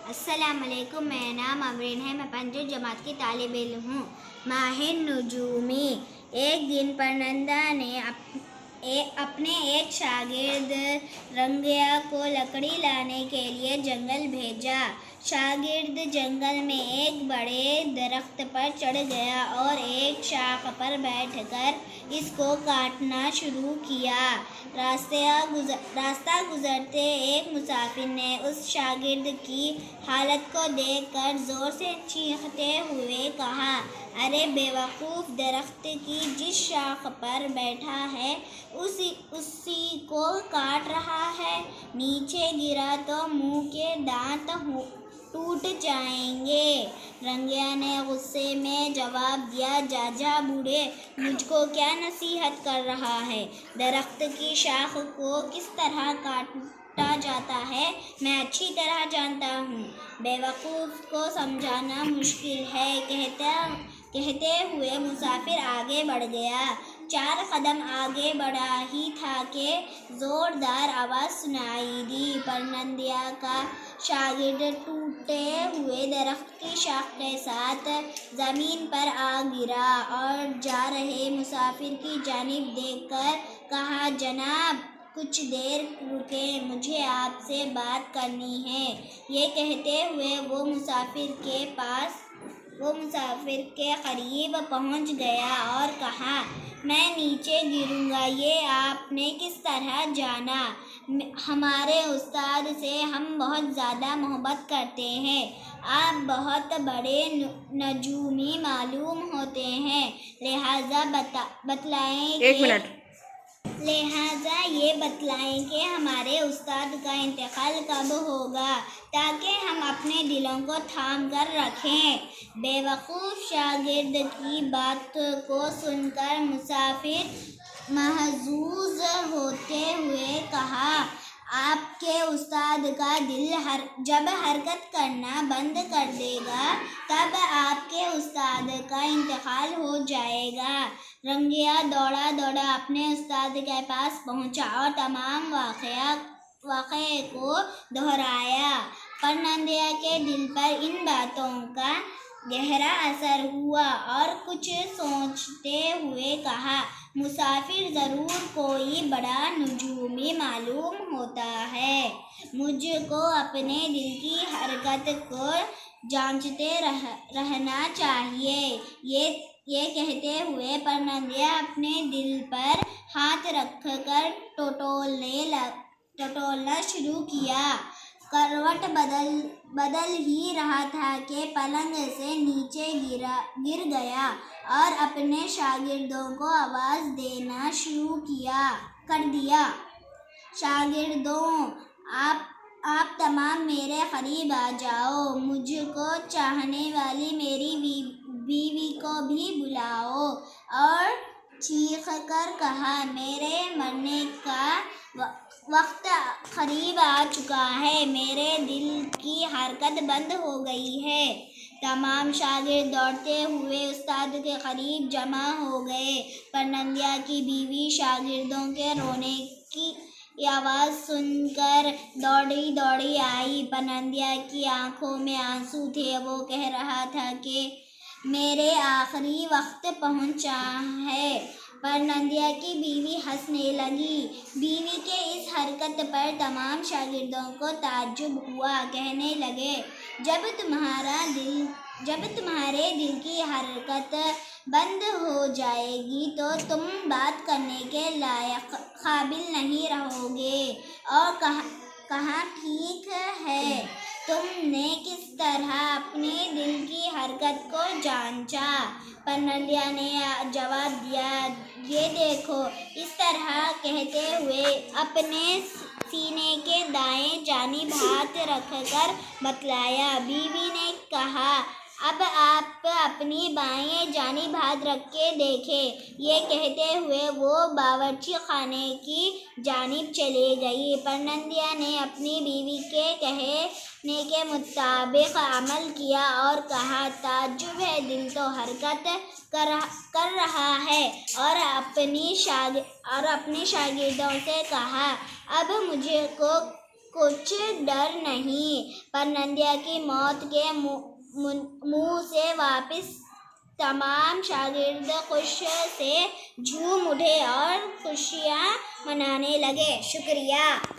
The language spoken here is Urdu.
السلام علیکم، میرا نام امرین ہے، میں پنجم جماعت کی طالب علم ہوں۔ ماہ نجومی۔ ایک دن پرنندہ نے اپنے ایک شاگرد رنگیا کو لکڑی لانے کے لیے جنگل بھیجا۔ شاگرد جنگل میں ایک بڑے درخت پر چڑھ گیا اور ایک شاخ پر بیٹھ کر اس کو کاٹنا شروع کیا۔ راستہ گزرتے ایک مسافر نے اس شاگرد کی حالت کو دیکھ کر زور سے چیختے ہوئے کہا، ارے بے وقوف، درخت کی جس شاخ پر بیٹھا ہے اسی کو کاٹ رہا ہے، نیچے گرا تو منہ کے دانت ٹوٹ جائیں گے۔ رنگیا نے غصے میں جواب دیا، جا بوڑھے، مجھ کو کیا نصیحت کر رہا ہے؟ درخت کی شاخ کو کس طرح کاٹا جاتا ہے میں اچھی طرح جانتا ہوں، بے وقوف کو سمجھانا مشکل ہے۔ کہتے ہوئے مسافر آگے بڑھ گیا۔ 4 قدم آگے بڑھا ہی تھا کہ زوردار آواز سنائی دی۔ پرنندیا کا شاگرد ٹوٹے ہوئے درخت کی شاخ کے ساتھ زمین پر آ گرا اور جا رہے مسافر کی جانب دیکھ کر کہا، جناب کچھ دیر رکیں، مجھے آپ سے بات کرنی ہے۔ یہ کہتے ہوئے وہ مسافر کے قریب پہنچ گیا اور کہا، میں نیچے گروں گا، یہ آپ نے کس طرح جانا؟ ہمارے استاد سے ہم بہت زیادہ محبت کرتے ہیں، آپ بہت بڑے نجومی معلوم ہوتے ہیں، لہٰذا یہ بتلائیں کہ ہمارے استاد کا انتقال کب ہوگا تاکہ ہم اپنے دلوں کو تھام کر رکھیں۔ بے وقوف شاگرد کی بات کو سن کر مسافر محظوظ ہوتے ہوئے کہا، آپ کے استاد کا دل جب حرکت کرنا بند کر دے گا تب آپ کے استاد کا انتقال ہو جائے گا۔ رنگیا دوڑا اپنے استاد کے پاس پہنچا اور تمام واقعے کو دہرایا۔ پرنندیا کے دل پر ان باتوں کا گہرا اثر ہوا اور کچھ سوچتے ہوئے کہا، مسافر ضرور کوئی بڑا نجومی معلوم ہوتا ہے، مجھ کو اپنے دل کی حرکت کو جانچتے رہنا چاہیے۔ یہ کہتے ہوئے پرنندیا اپنے دل پر ہاتھ رکھ کر ٹٹولنا شروع کیا۔ کروٹ بدل ہی رہا تھا کہ پلنگ سے نیچے گر گیا اور اپنے شاگردوں کو آواز دینا شروع کر دیا، شاگردوں، آپ تمام میرے قریب آ جاؤ، مجھ کو چاہنے والی میری بیوی کو بھی بلاؤ۔ اور چیخ کر کہا، میرے مرنے کا وقت قریب آ چکا ہے، میرے دل کی حرکت بند ہو گئی ہے۔ تمام شاگرد دوڑتے ہوئے استاد کے قریب جمع ہو گئے۔ پرنندیا کی بیوی شاگردوں کے رونے کی آواز سن کر دوڑی آئی۔ پرنندیا کی آنکھوں میں آنسو تھے، وہ کہہ رہا تھا کہ میرے آخری وقت پہنچا ہے۔ پرنندیا کی بیوی ہنسنے لگی۔ بیوی کے اس حرکت پر تمام شاگردوں کو تعجب ہوا۔ کہنے لگے، جب تمہارے دل کی حرکت بند ہو جائے گی تو تم بات کرنے کے قابل نہیں رہو گے۔ اور کہا، ٹھیک ہے، تم نے کس طرح اپنے دل کی حرکت کو جانچا؟ پرنندیا نے جواب دیا، یہ دیکھو، اس طرح کہتے ہوئے اپنے سینے کے دائیں جانب ہاتھ رکھ کر بتلایا۔ بیوی نے کہا، اب آپ اپنی بائیں جانب ہاتھ رکھ کے دیکھیں۔ یہ کہتے ہوئے وہ باورچی خانے کی جانب چلی گئی۔ پرنندیا نے اپنی بیوی کے کہنے کے مطابق عمل کیا اور کہا، تعجب ہے، دل تو حرکت کر رہا ہے۔ اور اپنے شاگردوں سے کہا، اب مجھ کچھ ڈر نہیں۔ پرنندیا کی موت کے منہ سے واپس تمام شاگرد خوشی سے جھوم اٹھے اور خوشیاں منانے لگے۔ شکریہ۔